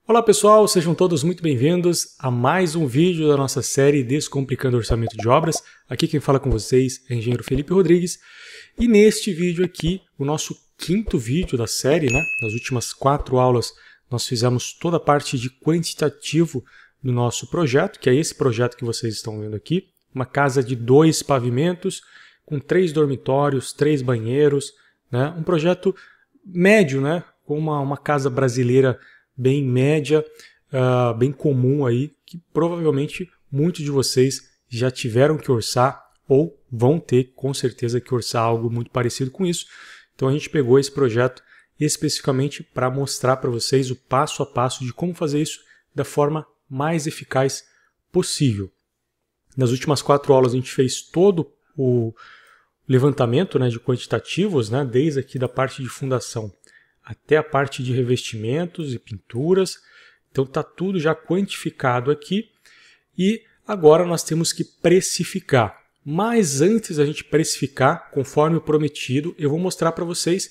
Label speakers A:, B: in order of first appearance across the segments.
A: Olá pessoal, sejam todos muito bem-vindos a mais um vídeo da nossa série Descomplicando Orçamento de Obras. Aqui quem fala com vocês é o engenheiro Felipe Rodrigues. E neste vídeo aqui, o nosso quinto vídeo da série, né? Nas últimas 4 aulas nós fizemos toda a parte de quantitativo do nosso projeto, que é esse projeto que vocês estão vendo aqui. Uma casa de 2 pavimentos, com 3 dormitórios, 3 banheiros, né? Um projeto médio, né? Com uma casa brasileira bem média, bem comum aí, que provavelmente muitos de vocês já tiveram que orçar ou vão ter com certeza que orçar algo muito parecido com isso. Então a gente pegou esse projeto especificamente para mostrar para vocês o passo a passo de como fazer isso da forma mais eficaz possível. Nas últimas 4 aulas a gente fez todo o levantamento, né, de quantitativos, né, desde aqui da parte de fundação até a parte de revestimentos e pinturas. Então está tudo já quantificado aqui e agora nós temos que precificar. Mas antes da gente precificar, conforme o prometido, eu vou mostrar para vocês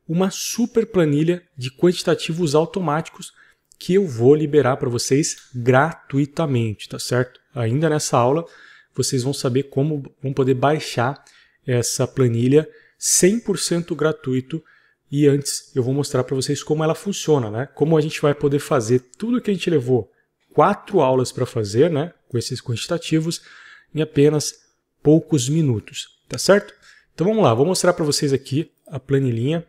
A: uma super planilha de quantitativos automáticos que eu vou liberar para vocês gratuitamente, tá certo? Ainda nessa aula vocês vão saber como vão poder baixar essa planilha 100% gratuito. E antes eu vou mostrar para vocês como ela funciona, né? Como a gente vai poder fazer tudo que a gente levou 4 aulas para fazer, né? Com esses quantitativos, em apenas poucos minutos, tá certo? Então vamos lá, vou mostrar para vocês aqui a planilhinha,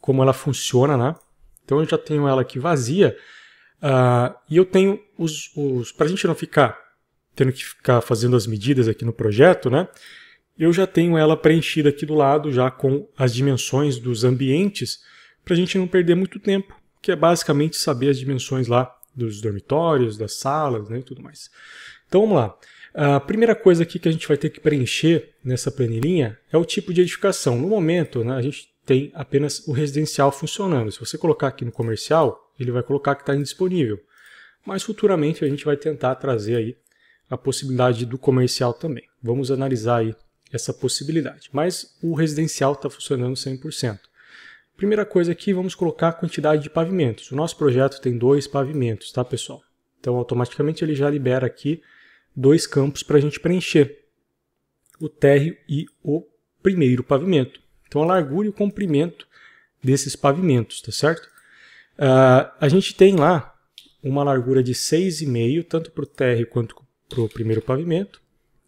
A: como ela funciona, né? Então eu já tenho ela aqui vazia e eu tenho para a gente não ficar tendo que ficar fazendo as medidas aqui no projeto, né? Eu já tenho ela preenchida aqui do lado, já com as dimensões dos ambientes, para a gente não perder muito tempo, que é basicamente saber as dimensões lá dos dormitórios, das salas, né, e tudo mais. Então vamos lá. A primeira coisa aqui que a gente vai ter que preencher nessa planilhinha é o tipo de edificação. No momento, né, a gente tem apenas o residencial funcionando. Se você colocar aqui no comercial, ele vai colocar que está indisponível. Mas futuramente a gente vai tentar trazer aí a possibilidade do comercial também. Vamos analisar aí essa possibilidade, mas o residencial está funcionando 100%. Primeira coisa aqui, vamos colocar a quantidade de pavimentos. O nosso projeto tem 2 pavimentos, tá pessoal? Então automaticamente ele já libera aqui 2 campos para a gente preencher, o térreo e o primeiro pavimento. Então a largura e o comprimento desses pavimentos, tá certo? A gente tem lá uma largura de 6,5, tanto para o térreo quanto para o primeiro pavimento,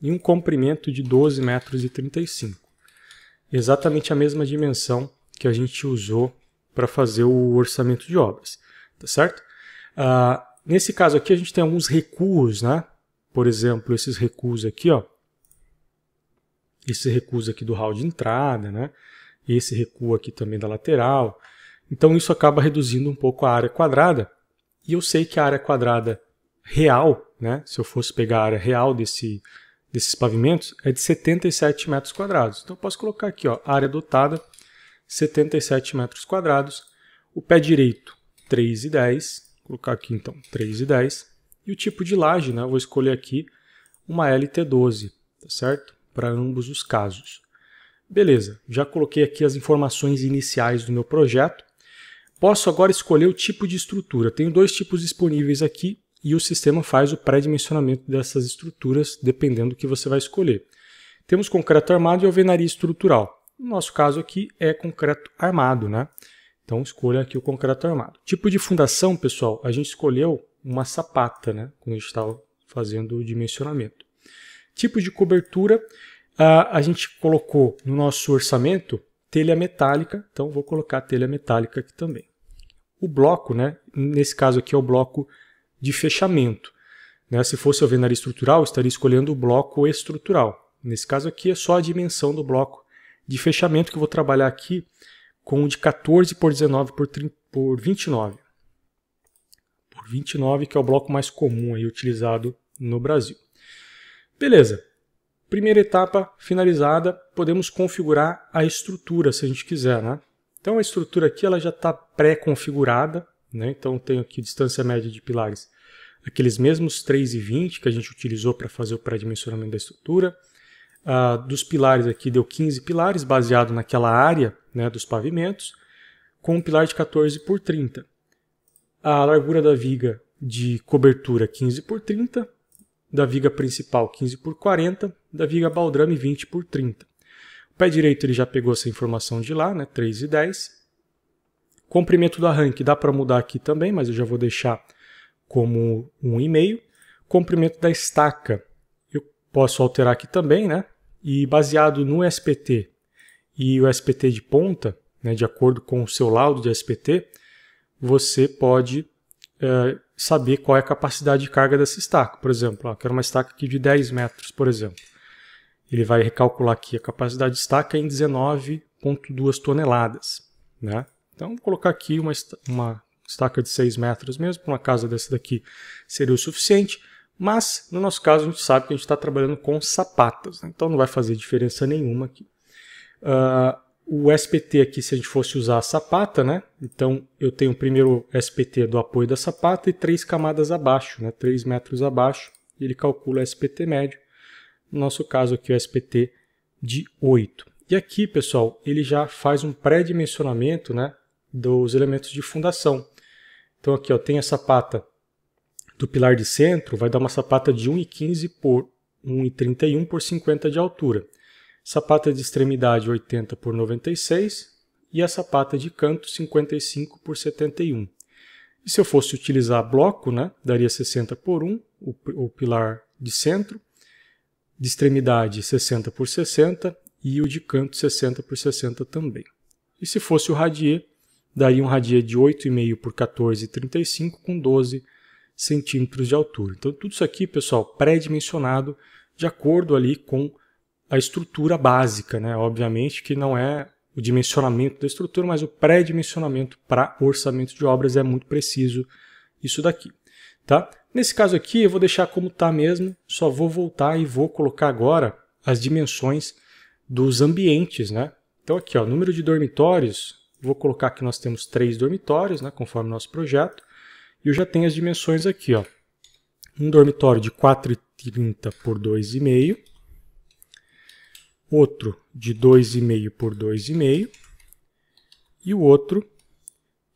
A: e um comprimento de 12,35 m. Exatamente a mesma dimensão que a gente usou para fazer o orçamento de obras, tá certo? Nesse caso aqui a gente tem alguns recuos, né? Por exemplo, esses recuos aqui, ó. Esse recuo aqui do hall de entrada, né? Esse recuo aqui também da lateral. Então isso acaba reduzindo um pouco a área quadrada. E eu sei que a área quadrada real, né? Se eu fosse pegar a área real desses pavimentos, é de 77 metros quadrados. Então eu posso colocar aqui, ó, área dotada, 77 metros quadrados. O pé direito, 3,10. Vou colocar aqui então 3,10. E o tipo de laje, né? Eu vou escolher aqui uma LT12, tá certo? Para ambos os casos. Beleza, já coloquei aqui as informações iniciais do meu projeto. Posso agora escolher o tipo de estrutura. Tenho 2 tipos disponíveis aqui. E o sistema faz o pré-dimensionamento dessas estruturas, dependendo do que você vai escolher. Temos concreto armado e alvenaria estrutural. No nosso caso aqui é concreto armado, né? Então escolha aqui o concreto armado. Tipo de fundação, pessoal, a gente escolheu uma sapata, né? Quando a gente estava fazendo o dimensionamento. Tipo de cobertura, a gente colocou no nosso orçamento telha metálica, então vou colocar telha metálica aqui também. O bloco, né? Nesse caso aqui é o bloco de fechamento, né? Se fosse alvenaria estrutural, estaria escolhendo o bloco estrutural. Nesse caso aqui é só a dimensão do bloco de fechamento que eu vou trabalhar aqui com o de 14 por 19 por 29. Por 29, que é o bloco mais comum aí utilizado no Brasil. Beleza. Primeira etapa finalizada, podemos configurar a estrutura se a gente quiser, né? Então a estrutura aqui ela já está pré-configurada, né? Então tenho aqui distância média de pilares, aqueles mesmos 3,20 que a gente utilizou para fazer o pré-dimensionamento da estrutura. Dos pilares aqui deu 15 pilares, baseado naquela área, né, dos pavimentos, com um pilar de 14 por 30. A largura da viga de cobertura 15 por 30, da viga principal 15 por 40, da viga baldrame 20 por 30. O pé direito ele já pegou essa informação de lá, né? 3,10. Comprimento do arranque dá para mudar aqui também, mas eu já vou deixar como 1,5. Comprimento da estaca eu posso alterar aqui também, né? E baseado no SPT e o SPT de ponta, né, de acordo com o seu laudo de SPT, você pode saber qual é a capacidade de carga dessa estaca. Por exemplo, eu quero uma estaca aqui de 10 metros, por exemplo. Ele vai recalcular aqui a capacidade de estaca em 19,2 toneladas. Né? Então, vou colocar aqui uma estaca de 6 metros mesmo, para uma casa dessa daqui seria o suficiente, mas no nosso caso a gente sabe que a gente está trabalhando com sapatas, né? Então não vai fazer diferença nenhuma aqui. O SPT aqui, se a gente fosse usar a sapata, né? Então eu tenho o primeiro SPT do apoio da sapata e 3 camadas abaixo, né? 3 metros abaixo, e ele calcula o SPT médio. No nosso caso aqui o SPT de 8. E aqui, pessoal, ele já faz um pré-dimensionamento, né, dos elementos de fundação. Então aqui ó, tem a sapata do pilar de centro, vai dar uma sapata de 1,15 por 1,31 por 50 de altura. Sapata de extremidade 80 por 96 e a sapata de canto 55 por 71. E se eu fosse utilizar bloco, né, daria 60 por 1, o pilar de centro, de extremidade 60 por 60 e o de canto 60 por 60 também. E se fosse o radier, daria um radier de 8,5 por 14,35 com 12 centímetros de altura. Então tudo isso aqui, pessoal, pré-dimensionado de acordo ali com a estrutura básica, né? Obviamente que não é o dimensionamento da estrutura, mas o pré-dimensionamento para orçamento de obras é muito preciso isso daqui. Tá? Nesse caso aqui eu vou deixar como está mesmo, só vou voltar e vou colocar agora as dimensões dos ambientes. Né? Então aqui, ó, número de dormitórios, vou colocar que nós temos 3 dormitórios, né, conforme o nosso projeto, e eu já tenho as dimensões aqui. Ó. Um dormitório de 4,30 por 2,5, outro de 2,5 por 2,5 e o outro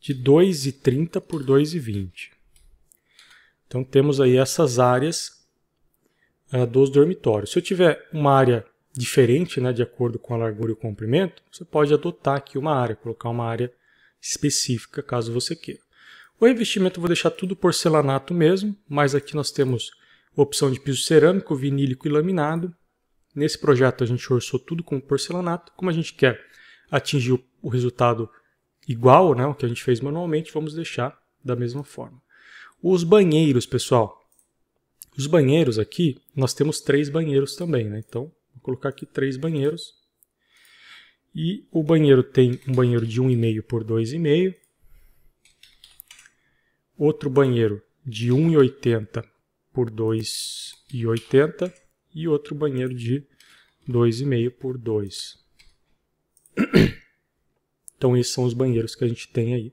A: de 2,30 por 2,20. Então temos aí essas áreas dos dormitórios. Se eu tiver uma área diferente, né, de acordo com a largura e o comprimento, você pode adotar aqui uma área, colocar uma área específica caso você queira. O revestimento eu vou deixar tudo porcelanato mesmo, mas aqui nós temos a opção de piso cerâmico, vinílico e laminado. Nesse projeto a gente orçou tudo com porcelanato. Como a gente quer atingir o resultado igual, né, o que a gente fez manualmente, vamos deixar da mesma forma. Os banheiros, pessoal. Os banheiros aqui, nós temos 3 banheiros também, né? Então, vou colocar aqui 3 banheiros. E o banheiro tem um banheiro de 1,5 por 2,5. Outro banheiro de 1,80 por 2,80. E outro banheiro de 2,5 por 2. Então esses são os banheiros que a gente tem aí.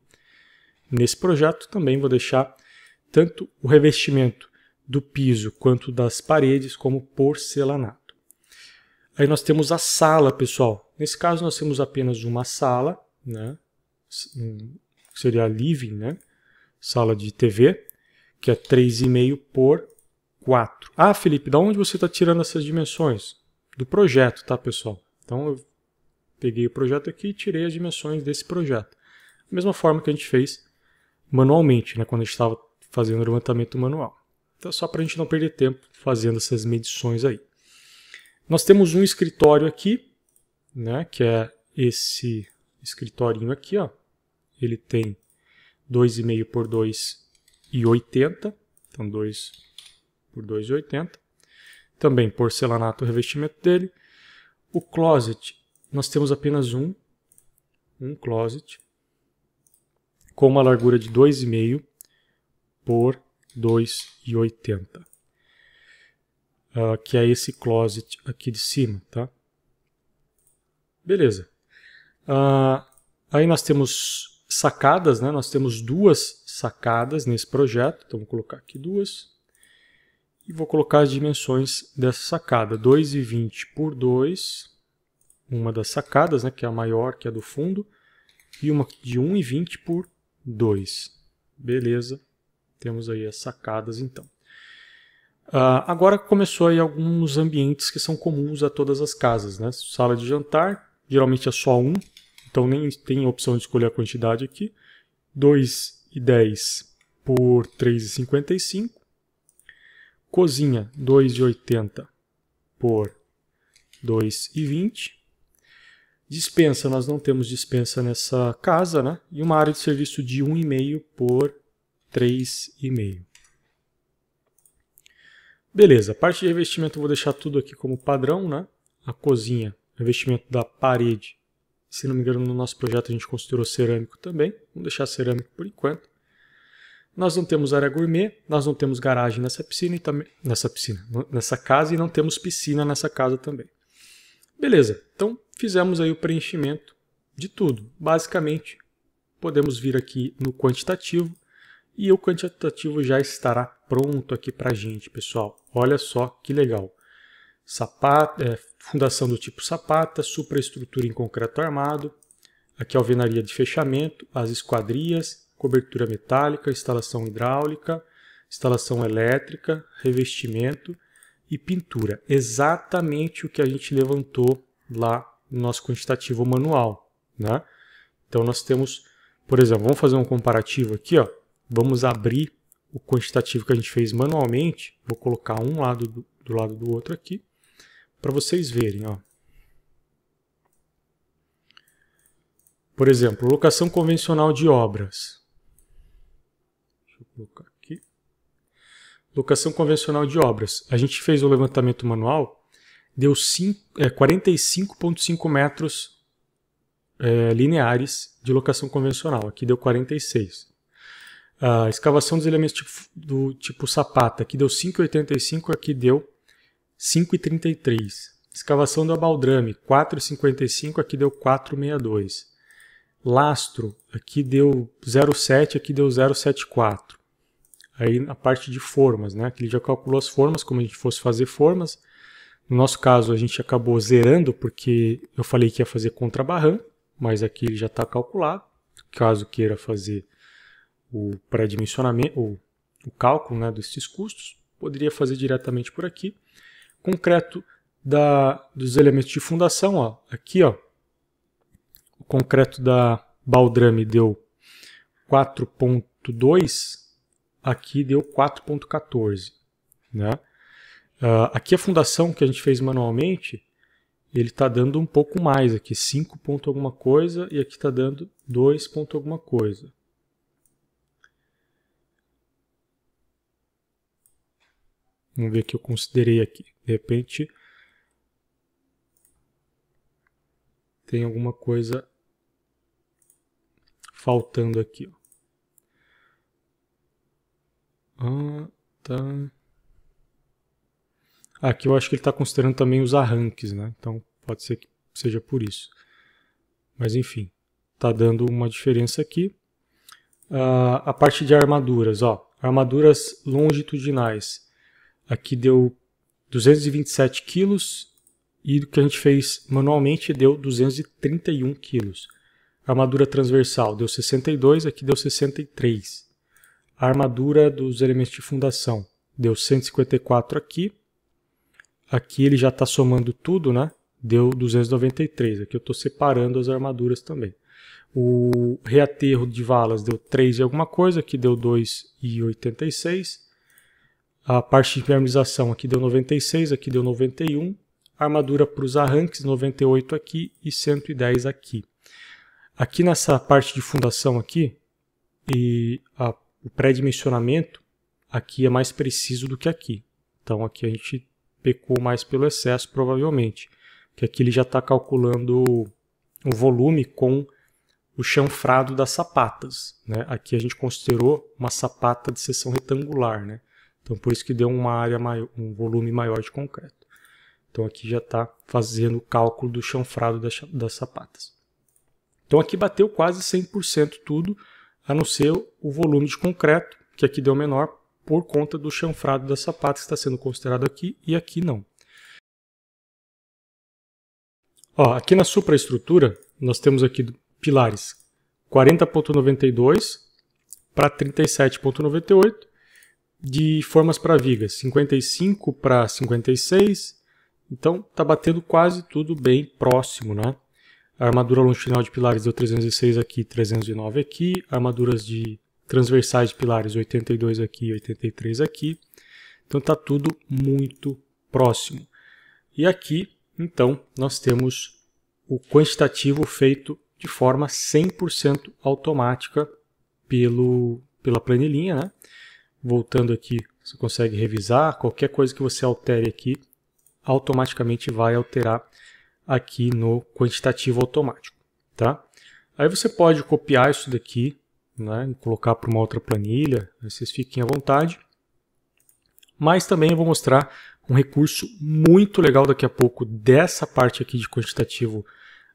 A: Nesse projeto também vou deixar tanto o revestimento do piso quanto das paredes como porcelanato. Aí nós temos a sala, pessoal. Nesse caso nós temos apenas uma sala, né? Seria a living, né? Sala de TV, que é 3,5 por 4. Ah, Felipe, da onde você está tirando essas dimensões? Do projeto, tá, pessoal? Então eu peguei o projeto aqui e tirei as dimensões desse projeto. Da mesma forma que a gente fez manualmente, né, quando a gente estava fazendo o levantamento manual. Então só para a gente não perder tempo fazendo essas medições aí. Nós temos um escritório aqui, né, que é esse escritorinho aqui, ó. Ele tem 2,5 por 2,80. Então 2 por 2,80. Também porcelanato o revestimento dele. O closet, nós temos apenas um closet com uma largura de 2,5 por 2,80. Que é esse closet aqui de cima, tá? Beleza. Aí nós temos sacadas, né? Nós temos 2 sacadas nesse projeto. Então vou colocar aqui 2. E vou colocar as dimensões dessa sacada. 2,20 por 2. Uma das sacadas, né? Que é a maior, que é do fundo. E uma de 1,20 por 2. Beleza, temos aí as sacadas então. Agora começou aí alguns ambientes que são comuns a todas as casas, né? Sala de jantar, geralmente é só um, então nem tem opção de escolher a quantidade aqui. 2,10 por 3,55. Cozinha, 2,80 por 2,20. Dispensa, nós não temos dispensa nessa casa, né? E uma área de serviço de 1,5 por 3,5. Beleza, a parte de revestimento eu vou deixar tudo aqui como padrão, né? A cozinha, revestimento da parede. Se não me engano, no nosso projeto a gente considerou cerâmico também. Vamos deixar cerâmico por enquanto. Nós não temos área gourmet, nós não temos garagem nessa casa e não temos piscina nessa casa também. Beleza, então fizemos aí o preenchimento de tudo. Basicamente, podemos vir aqui no quantitativo e o quantitativo já estará pronto aqui para a gente, pessoal. Olha só que legal. Fundação do tipo sapata, supraestrutura em concreto armado, aqui a alvenaria de fechamento, as esquadrias, cobertura metálica, instalação hidráulica, instalação elétrica, revestimento e pintura. Exatamente o que a gente levantou lá no nosso quantitativo manual, né? Então nós temos, por exemplo, vamos fazer um comparativo aqui, ó. Vamos abrir o quantitativo que a gente fez manualmente. Vou colocar um lado do lado do outro aqui, para vocês verem, ó. Por exemplo, locação convencional de obras. Deixa eu colocar aqui. Locação convencional de obras. A gente fez o levantamento manual, deu 45,5 metros lineares de locação convencional. Aqui deu 46. A escavação dos elementos do tipo sapata, aqui deu 5,85, aqui deu 5,33. Escavação da baldrame, 4,55, aqui deu 4,62. Lastro, aqui deu 0,7, aqui deu 0,74. Aí na parte de formas, né? Aqui ele já calculou as formas, como a gente fosse fazer formas. No nosso caso, a gente acabou zerando, porque eu falei que ia fazer contrabarranco, mas aqui ele já está calculado. Caso queira fazer o pré-dimensionamento, o cálculo, né, desses custos, poderia fazer diretamente por aqui. Concreto dos elementos de fundação, ó, aqui, ó, o concreto da baldrame deu 4,2, aqui deu 4,14, né? Aqui a fundação que a gente fez manualmente, ele está dando um pouco mais aqui, 5 ponto alguma coisa, e aqui está dando 2 ponto alguma coisa. Vamos ver o que eu considerei aqui. De repente, tem alguma coisa faltando aqui. Ó. Tá. Aqui eu acho que ele está considerando também os arranques, né? Então pode ser que seja por isso. Mas enfim, está dando uma diferença aqui. A parte de armaduras, ó, armaduras longitudinais. Aqui deu 227 quilos e o que a gente fez manualmente deu 231 quilos. A armadura transversal deu 62, aqui deu 63. A armadura dos elementos de fundação deu 154 aqui. Aqui ele já está somando tudo, né? Deu 293. Aqui eu estou separando as armaduras também. O reaterro de valas deu 3 e alguma coisa, aqui deu 2,86. A parte de impermeabilização aqui deu 96, aqui deu 91. A armadura para os arranques, 98 aqui e 110 aqui. Aqui nessa parte de fundação aqui, o pré-dimensionamento aqui é mais preciso do que aqui. Então aqui a gente pecou mais pelo excesso, provavelmente. Porque aqui ele já está calculando o volume com o chanfrado das sapatas, né? Aqui a gente considerou uma sapata de seção retangular, né? Então por isso que deu uma área maior, um volume maior de concreto. Então aqui já está fazendo o cálculo do chanfrado das sapatas. Então aqui bateu quase 100% tudo, a não ser o volume de concreto, que aqui deu menor, por conta do chanfrado das sapatas que está sendo considerado aqui e aqui não. Ó, aqui na supraestrutura, nós temos aqui pilares 40,92, para 37,98. De formas para vigas, 55 para 56. Então está batendo quase tudo bem próximo, né? A armadura longitudinal de pilares deu 306 aqui, 309 aqui. Armaduras de transversais de pilares, 82 aqui, 83 aqui. Então está tudo muito próximo. E aqui, então, nós temos o quantitativo feito de forma 100% automática pela planilhinha, né? Voltando aqui, você consegue revisar. Qualquer coisa que você altere aqui, automaticamente vai alterar aqui no quantitativo automático, tá? Aí você pode copiar isso daqui, né, e colocar para uma outra planilha, vocês fiquem à vontade. Mas também eu vou mostrar um recurso muito legal daqui a pouco dessa parte aqui de quantitativo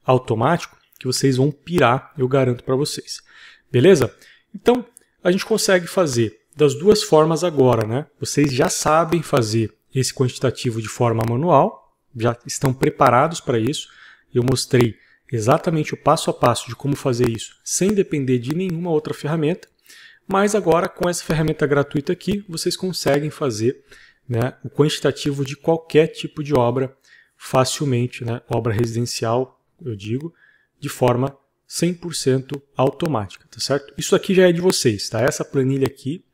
A: automático, que vocês vão pirar, eu garanto para vocês. Beleza? Então, a gente consegue fazer das duas formas agora, né? Vocês já sabem fazer esse quantitativo de forma manual, já estão preparados para isso. Eu mostrei exatamente o passo a passo de como fazer isso sem depender de nenhuma outra ferramenta, mas agora com essa ferramenta gratuita aqui, vocês conseguem fazer, né, o quantitativo de qualquer tipo de obra facilmente, né, obra residencial, eu digo, de forma 100% automática, tá certo? Isso aqui já é de vocês, tá? Essa planilha aqui,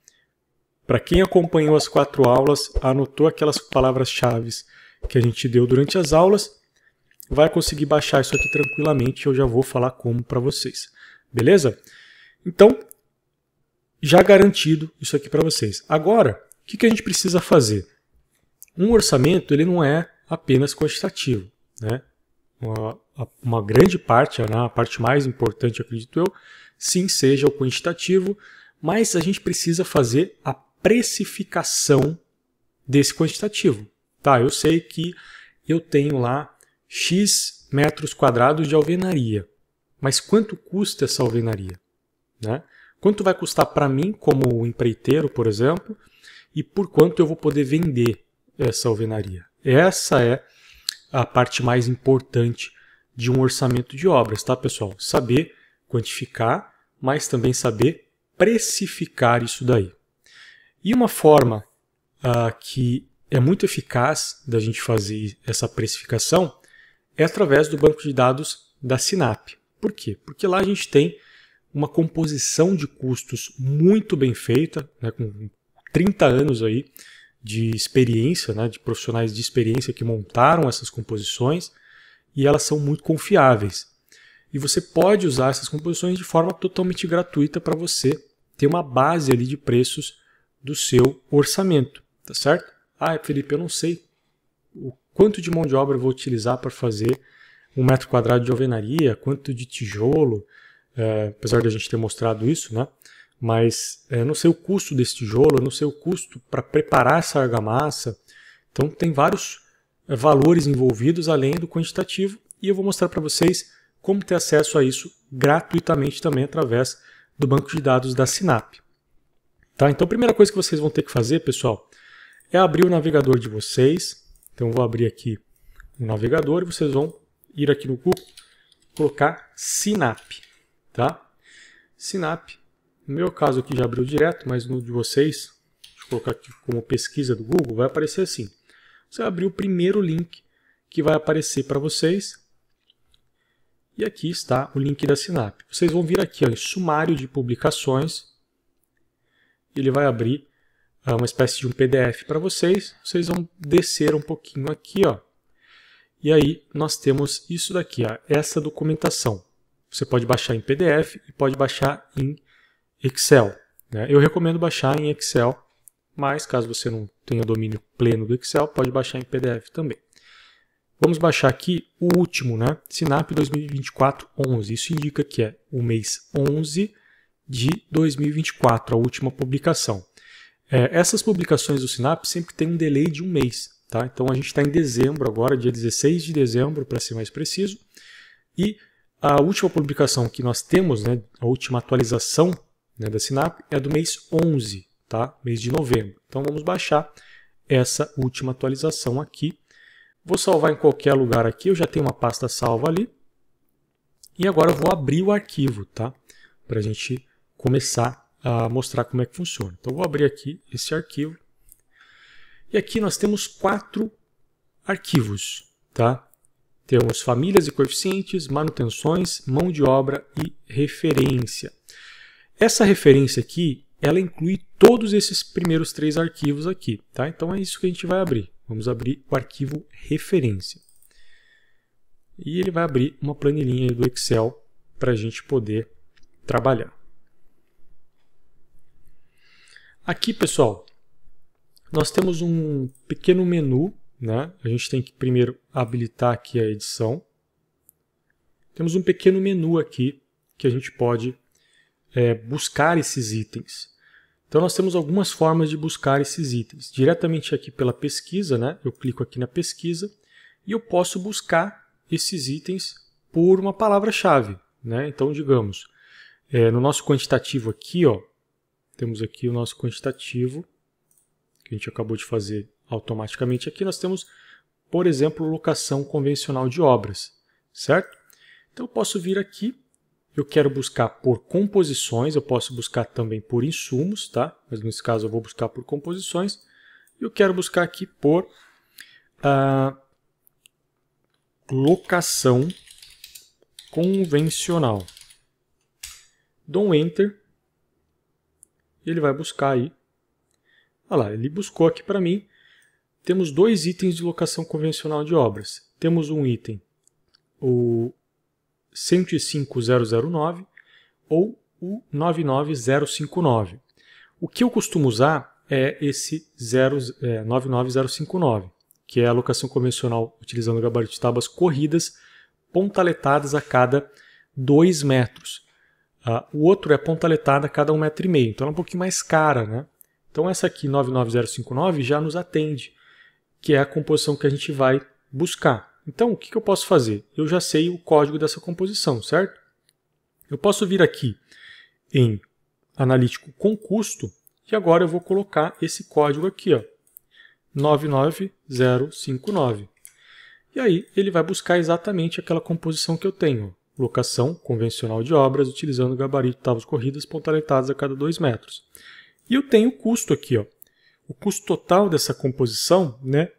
A: para quem acompanhou as 4 aulas, anotou aquelas palavras-chave que a gente deu durante as aulas, vai conseguir baixar isso aqui tranquilamente, eu já vou falar como para vocês. Beleza? Então, já garantido isso aqui para vocês. Agora, o que a gente precisa fazer? Um orçamento ele não é apenas quantitativo, né? Uma grande parte, né, a parte mais importante, acredito eu, sim seja o quantitativo, mas a gente precisa fazer a precificação desse quantitativo. Tá, eu sei que eu tenho lá X metros quadrados de alvenaria, mas quanto custa essa alvenaria? Né? Quanto vai custar para mim como empreiteiro, por exemplo, e por quanto eu vou poder vender essa alvenaria? Essa é a parte mais importante de um orçamento de obras, tá, pessoal? Saber quantificar, mas também saber precificar isso daí. E uma forma que é muito eficaz da gente fazer essa precificação é através do banco de dados da Sinap. Por quê? Porque lá a gente tem uma composição de custos muito bem feita, né, com 30 anos aí de experiência, né, de profissionais de experiência que montaram essas composições, e elas são muito confiáveis. E você pode usar essas composições de forma totalmente gratuita para você ter uma base ali de preços do seu orçamento, tá certo? Ah, Felipe, eu não sei o quanto de mão de obra eu vou utilizar para fazer 1 metro quadrado de alvenaria, quanto de tijolo, apesar de a gente ter mostrado isso, né? Mas eu não sei o custo desse tijolo, eu não sei o custo para preparar essa argamassa. Então tem vários valores envolvidos além do quantitativo, e eu vou mostrar para vocês como ter acesso a isso gratuitamente também através do banco de dados da Sinap. Tá? Então a primeira coisa que vocês vão ter que fazer, pessoal, é abrir o navegador de vocês. Então eu vou abrir aqui o navegador e vocês vão ir aqui no Google, colocar Sinap. Tá? Sinap, no meu caso aqui já abriu direto, mas no de vocês, deixa eu colocar aqui como pesquisa do Google, vai aparecer assim. Você vai abrir o primeiro link que vai aparecer para vocês. E aqui está o link da Sinap. Vocês vão vir aqui, ó, em sumário de publicações. Ele vai abrir uma espécie de um PDF para vocês. Vocês vão descer um pouquinho aqui, ó. E aí nós temos isso daqui, ó, essa documentação. Você pode baixar em PDF e pode baixar em Excel. Né? Eu recomendo baixar em Excel, mas caso você não tenha domínio pleno do Excel, pode baixar em PDF também. Vamos baixar aqui o último, né? Sinap 2024-11. Isso indica que é o mês 11 de 2024, a última publicação. Essas publicações do Sinap sempre tem um delay de um mês. Tá? Então a gente está em dezembro agora, dia 16 de dezembro, para ser mais preciso. E a última publicação que nós temos, né, a última atualização, né, da Sinap, é do mês 11, tá? Mês de novembro. Então vamos baixar essa última atualização aqui. Vou salvar em qualquer lugar aqui, eu já tenho uma pasta salva ali. E agora eu vou abrir o arquivo, tá? Para a gente começar mostrar como é que funciona. Então, vou abrir aqui esse arquivo. E aqui nós temos 4 arquivos, tá? Temos famílias e coeficientes, manutenções, mão de obra e referência. Essa referência aqui, ela inclui todos esses primeiros 3 arquivos aqui, tá? Então é isso que a gente vai abrir. Vamos abrir o arquivo referência. E ele vai abrir uma planilhinha do Excel para a gente poder trabalhar. Aqui, pessoal, nós temos um pequeno menu, né? A gente tem que primeiro habilitar aqui a edição. Temos um pequeno menu aqui que a gente pode buscar esses itens. Então nós temos algumas formas de buscar esses itens. Diretamente aqui pela pesquisa, né? Eu clico aqui na pesquisa e eu posso buscar esses itens por uma palavra-chave, né? Então, digamos, no nosso quantitativo aqui, ó, temos aqui o nosso quantitativo, que a gente acabou de fazer automaticamente. Aqui nós temos, por exemplo, locação convencional de obras, certo? Então eu posso vir aqui, eu quero buscar por composições, eu posso buscar também por insumos, tá? Mas nesse caso eu vou buscar por composições. Eu quero buscar aqui por locação convencional. Dou um Enter. E ele vai buscar aí. Olha lá, ele buscou aqui para mim. Temos 2 itens de locação convencional de obras. Temos um item, o 105009 ou o 99059. O que eu costumo usar é esse 99059, que é a locação convencional utilizando o gabarito de tábuas corridas, pontaletadas a cada 2 metros. O outro é pontaletada a cada 1,5 metro, então ela é um pouquinho mais cara, né? Então essa aqui, 99059, já nos atende, que é a composição que a gente vai buscar. Então o que eu posso fazer? Eu já sei o código dessa composição, certo? Eu posso vir aqui em analítico com custo e agora eu vou colocar esse código aqui, ó, 99059. E aí ele vai buscar exatamente aquela composição que eu tenho. Locação convencional de obras utilizando gabarito, tábuas corridas, pontaletadas a cada 2 metros. E eu tenho o custo aqui, ó. O custo total dessa composição, né,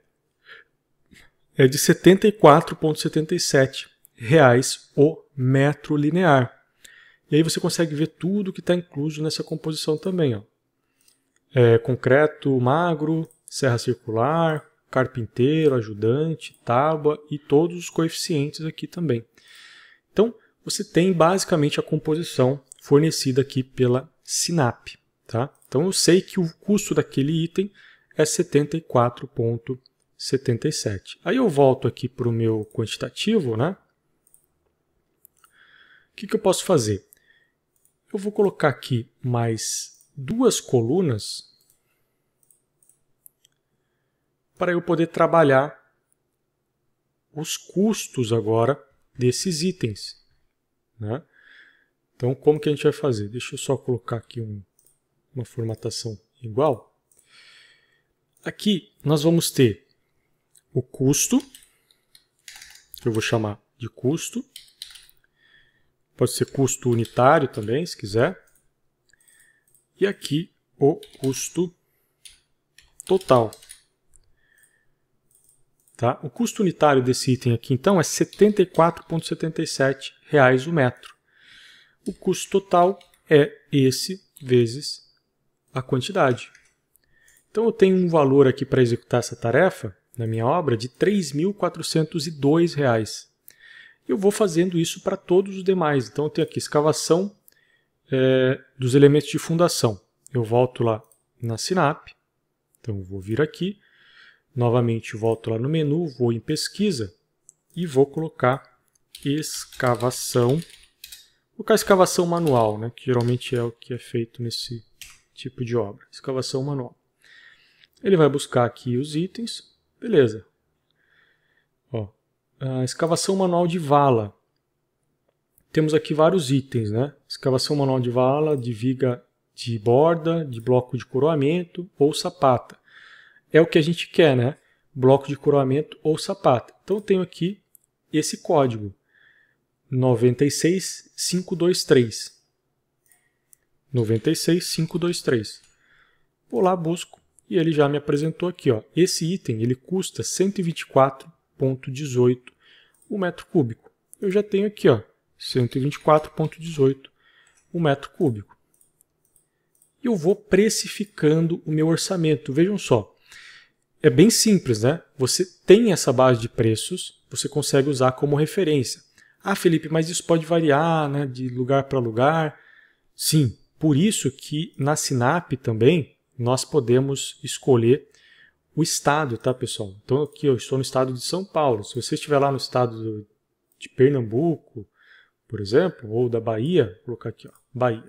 A: é de R$ 74,77 o metro linear. E aí você consegue ver tudo que está incluso nessa composição também, ó. Concreto magro, serra circular, carpinteiro, ajudante, tábua e todos os coeficientes aqui também. Então, você tem basicamente a composição fornecida aqui pela Sinap. Tá? Então, eu sei que o custo daquele item é 74,77. Aí eu volto aqui para o meu quantitativo, né? O que eu posso fazer? Eu vou colocar aqui mais 2 colunas para eu poder trabalhar os custos agora desses itens, né? Então, como que a gente vai fazer? Deixa eu só colocar aqui uma formatação igual. Aqui nós vamos ter o custo, que eu vou chamar de custo. Pode ser custo unitário também, se quiser. E aqui o custo total. Tá? O custo unitário desse item aqui, então, é R$ 74,77 o metro. O custo total é esse vezes a quantidade. Então, eu tenho um valor aqui para executar essa tarefa, na minha obra, de R$ 3.402. Eu vou fazendo isso para todos os demais. Então, eu tenho aqui escavação dos elementos de fundação. Eu volto lá na Sinap. Então, eu vou vir aqui. Novamente, volto lá no menu, vou em pesquisa e vou colocar escavação. Vou colocar escavação manual, né, que geralmente é o que é feito nesse tipo de obra. Escavação manual. Ele vai buscar aqui os itens. Beleza. Ó, a escavação manual de vala. Temos aqui vários itens, né? Escavação manual de vala, de viga de borda, de bloco de coroamento ou sapata. É o que a gente quer, né? Bloco de coroamento ou sapata. Então eu tenho aqui esse código 96523. 96.523. Vou lá, busco, e ele já me apresentou aqui, ó. Esse item ele custa 124,18 o metro cúbico. Eu já tenho aqui, ó, 124,18 o metro cúbico. E eu vou precificando o meu orçamento. Vejam só, é bem simples, né? Você tem essa base de preços, você consegue usar como referência. Ah, Felipe, mas isso pode variar, né, de lugar para lugar. Sim, por isso que na Sinap também nós podemos escolher o estado, tá, pessoal? Então aqui eu estou no estado de São Paulo. Se você estiver lá no estado de Pernambuco, por exemplo, ou da Bahia, vou colocar aqui, ó, Bahia.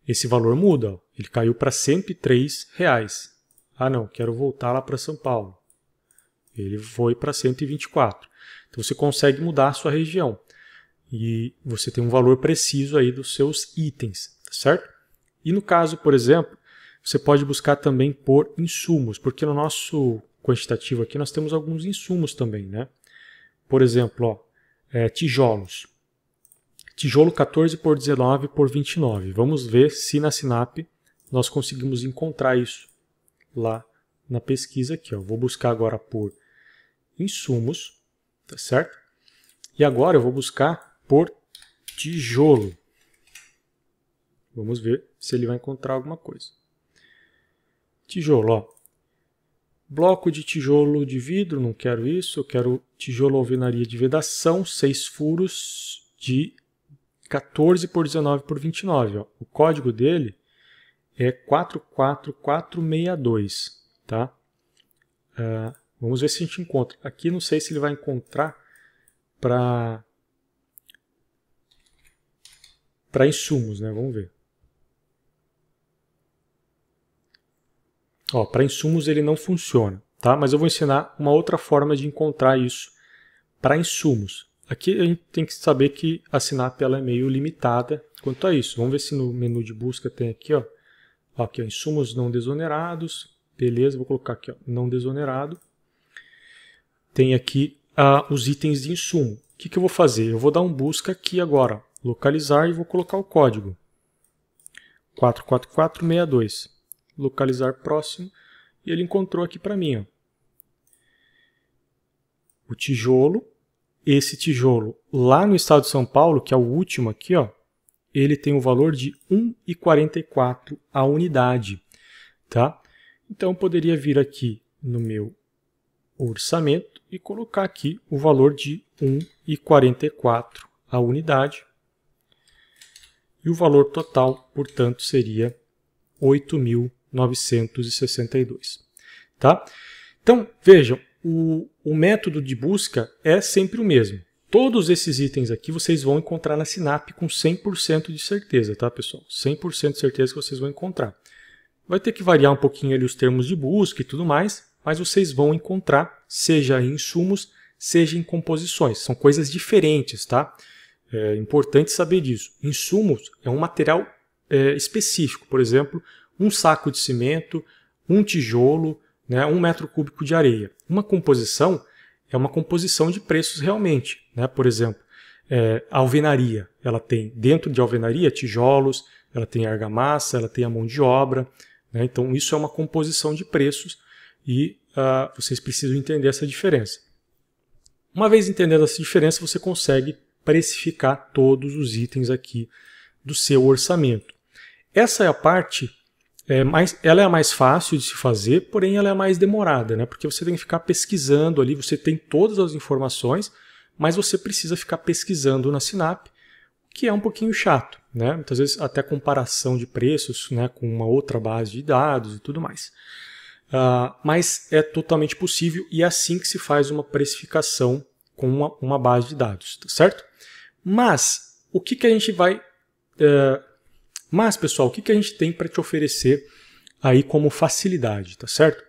A: Esse valor muda, ó, ele caiu para R$ 103. Ah, não, quero voltar lá para São Paulo. Ele foi para 124. Então você consegue mudar a sua região. E você tem um valor preciso aí dos seus itens, tá certo? E no caso, por exemplo, você pode buscar também por insumos, porque no nosso quantitativo aqui nós temos alguns insumos também, né? Por exemplo, ó, tijolos. Tijolo 14 por 19 por 29. Vamos ver se na Sinap nós conseguimos encontrar isso lá na pesquisa aqui, ó. Vou buscar agora por insumos, tá certo? E agora eu vou buscar por tijolo. Vamos ver se ele vai encontrar alguma coisa. Tijolo, ó. Bloco de tijolo de vidro, não quero isso. Eu quero tijolo alvenaria de vedação, 6 furos de 14 por 19 por 29. Ó. O código dele é 44462. Tá? Vamos ver se a gente encontra. Aqui não sei se ele vai encontrar para insumos, né? Vamos ver. Para insumos ele não funciona, tá? Mas eu vou ensinar uma outra forma de encontrar isso para insumos. Aqui a gente tem que saber que a Sinap ela é meio limitada quanto a isso. Vamos ver se no menu de busca tem aqui, ó. Aqui, ó, insumos não desonerados. Beleza, vou colocar aqui, ó, não desonerado. Tem aqui os itens de insumo. O que eu vou fazer? Eu vou dar um busca aqui agora, ó, localizar, e vou colocar o código 44462. Localizar próximo, e ele encontrou aqui para mim, ó, o tijolo. Esse tijolo lá no estado de São Paulo, que é o último aqui, ó, ele tem o valor de R$ 1,44 a unidade, tá? Então eu poderia vir aqui no meu orçamento e colocar aqui o valor de R$ 1,44 a unidade. E o valor total, portanto, seria R$ 8.962. Tá? Então, vejam, o método de busca é sempre o mesmo. Todos esses itens aqui vocês vão encontrar na Sinap com 100% de certeza, tá, pessoal? 100% de certeza que vocês vão encontrar. Vai ter que variar um pouquinho ali os termos de busca e tudo mais, mas vocês vão encontrar, seja em insumos, seja em composições. São coisas diferentes, tá? É importante saber disso. Insumos é um material específico, por exemplo, um saco de cimento, um tijolo, né, 1 metro cúbico de areia. Uma composição é uma composição de preços realmente, né? Por exemplo, a alvenaria, ela tem dentro de alvenaria tijolos, ela tem argamassa, ela tem a mão de obra, né? Então isso é uma composição de preços e vocês precisam entender essa diferença. Uma vez entendendo essa diferença, você consegue precificar todos os itens aqui do seu orçamento. Essa é a parte, ela é a mais fácil de se fazer, porém ela é a mais demorada, né? Porque você tem que ficar pesquisando ali, você tem todas as informações, mas você precisa ficar pesquisando na Sinap, que é um pouquinho chato, né? Muitas vezes até comparação de preços, né, com uma outra base de dados e tudo mais. Mas é totalmente possível e é assim que se faz uma precificação com uma base de dados, tá certo? Mas o que a gente vai... Mas, pessoal, o que a gente tem para te oferecer aí como facilidade, tá certo?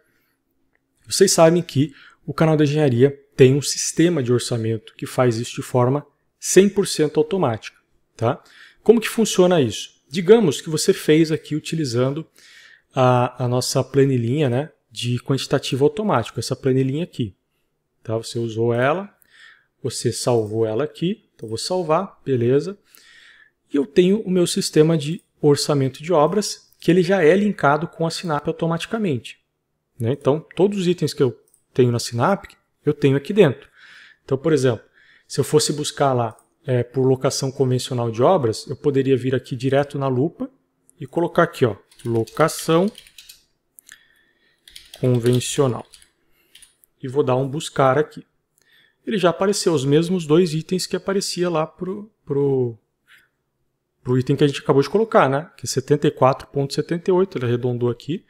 A: Vocês sabem que o canal da Engenharia tem um sistema de orçamento que faz isso de forma 100% automática, tá? Como que funciona isso? Digamos que você fez aqui utilizando a nossa planilhinha, né, de quantitativo automático, essa planilhinha aqui. Tá? Você usou ela, você salvou ela aqui, então vou salvar, beleza. E eu tenho o meu sistema de orçamento de obras, que ele já é linkado com a Sinap automaticamente, né? Então, todos os itens que eu tenho na Sinap, eu tenho aqui dentro. Então, por exemplo, se eu fosse buscar lá por locação convencional de obras, eu poderia vir aqui direto na lupa e colocar aqui, ó, locação convencional. E vou dar um buscar aqui. Ele já apareceu os mesmos dois itens que aparecia lá pro item que a gente acabou de colocar, né? Que é 74,78, ele arredondou aqui,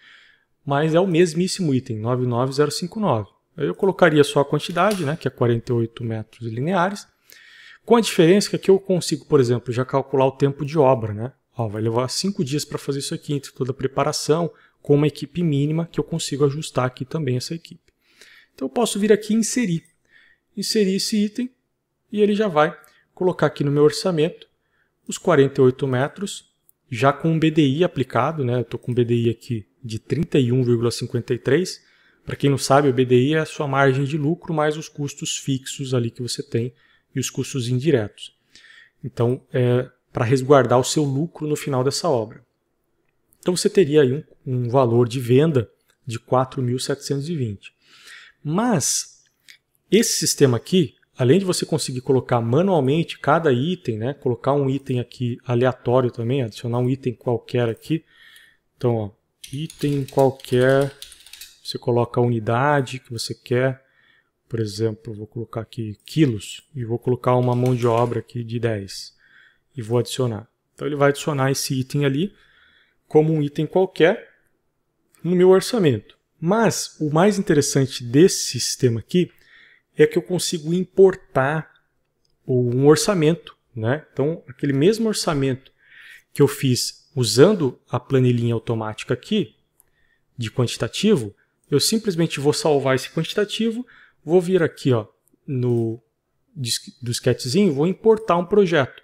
A: mas é o mesmíssimo item, 99059. Aí eu colocaria só a quantidade, né? Que é 48 metros lineares, com a diferença que aqui eu consigo, por exemplo, já calcular o tempo de obra, né? Ó, vai levar 5 dias para fazer isso aqui, entre toda a preparação, com uma equipe mínima, que eu consigo ajustar aqui também essa equipe. Então eu posso vir aqui e inserir esse item, e ele já vai colocar aqui no meu orçamento os 48 metros, já com um BDI aplicado, né? Eu estou com um BDI aqui de 31,53. Para quem não sabe, o BDI é a sua margem de lucro mais os custos fixos ali que você tem e os custos indiretos. Então, para resguardar o seu lucro no final dessa obra. Então você teria aí um valor de venda de 4.720. Mas esse sistema aqui, além de você conseguir colocar manualmente cada item, né, colocar um item aqui aleatório também, adicionar um item qualquer aqui. Então, ó, item qualquer, você coloca a unidade que você quer. Por exemplo, vou colocar aqui quilos e vou colocar uma mão de obra aqui de 10 e vou adicionar. Então ele vai adicionar esse item ali como um item qualquer no meu orçamento. Mas o mais interessante desse sistema aqui é que eu consigo importar um orçamento, né? Então aquele mesmo orçamento que eu fiz usando a planilhinha automática aqui de quantitativo, eu simplesmente vou salvar esse quantitativo. Vou vir aqui, ó, do sketchzinho, vou importar um projeto.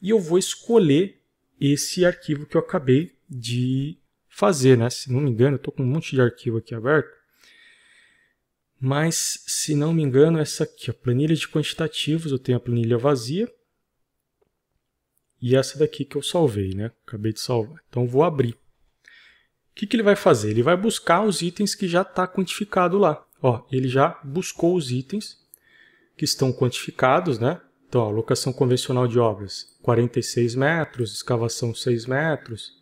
A: E eu vou escolher esse arquivo que eu acabei de fazer, né? Se não me engano, eu estou com um monte de arquivo aqui aberto. Mas, se não me engano, essa aqui, ó, planilha de quantitativos, eu tenho a planilha vazia. E essa daqui que eu salvei, né? Acabei de salvar. Então, vou abrir. O que ele vai fazer? Ele vai buscar os itens que já está quantificado lá. Ó, ele já buscou os itens que estão quantificados, né? Então, ó, locação convencional de obras, 46 metros, escavação 6 metros.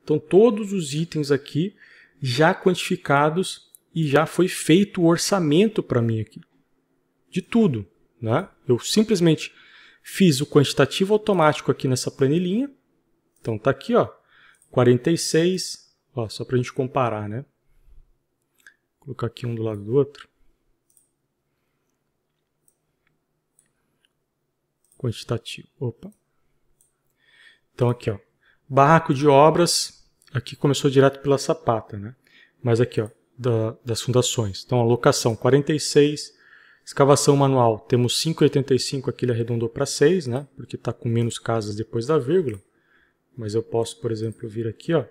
A: Então, todos os itens aqui já quantificados e já foi feito o orçamento para mim aqui. De tudo, né? Eu simplesmente fiz o quantitativo automático aqui nessa planilhinha. Então, tá aqui, ó, 46, ó, só para a gente comparar, né? Vou colocar aqui um do lado do outro. Quantitativo. Opa. Então aqui, ó, barraco de obras, aqui começou direto pela sapata, né? Mas aqui, ó, das fundações. Então a locação 46, escavação manual, temos 5,85, aqui ele arredondou para 6, né? Porque está com menos casas depois da vírgula. Mas eu posso, por exemplo, vir aqui, ó,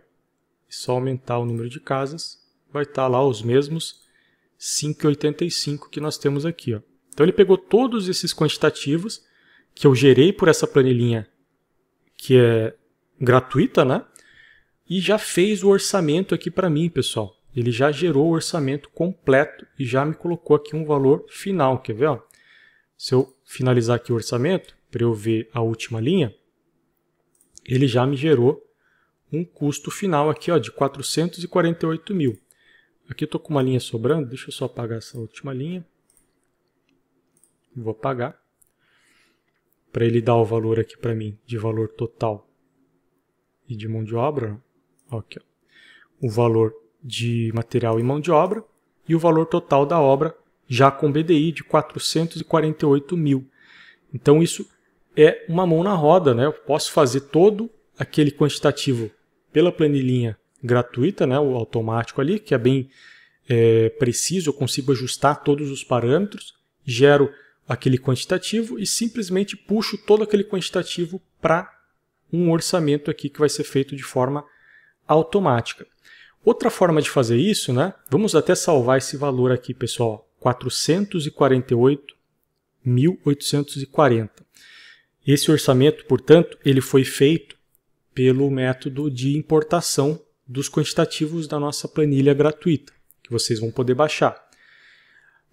A: e só aumentar o número de casas. Vai estar lá os mesmos 5,85 que nós temos aqui, ó. Então ele pegou todos esses quantitativos que eu gerei por essa planilhinha que é gratuita, né? E já fez o orçamento aqui para mim, pessoal. Ele já gerou o orçamento completo e já me colocou aqui um valor final. Quer ver? Ó? Se eu finalizar aqui o orçamento, para eu ver a última linha, ele já me gerou um custo final aqui, ó, de 448 mil. Aqui eu estou com uma linha sobrando, deixa eu só apagar essa última linha. Vou apagar. Para ele dar o valor aqui para mim de valor total e de mão de obra. Aqui, ó. O valor de material e mão de obra e o valor total da obra já com BDI de 448 mil. Então isso é uma mão na roda, né? Eu posso fazer todo aquele quantitativo pela planilhinha gratuita, né? O automático ali, que é bem preciso, eu consigo ajustar todos os parâmetros, gero aquele quantitativo e simplesmente puxo todo aquele quantitativo para um orçamento aqui que vai ser feito de forma automática. Outra forma de fazer isso, né? Vamos até salvar esse valor aqui, pessoal, 448.840. Esse orçamento, portanto, ele foi feito pelo método de importação dos quantitativos da nossa planilha gratuita, que vocês vão poder baixar.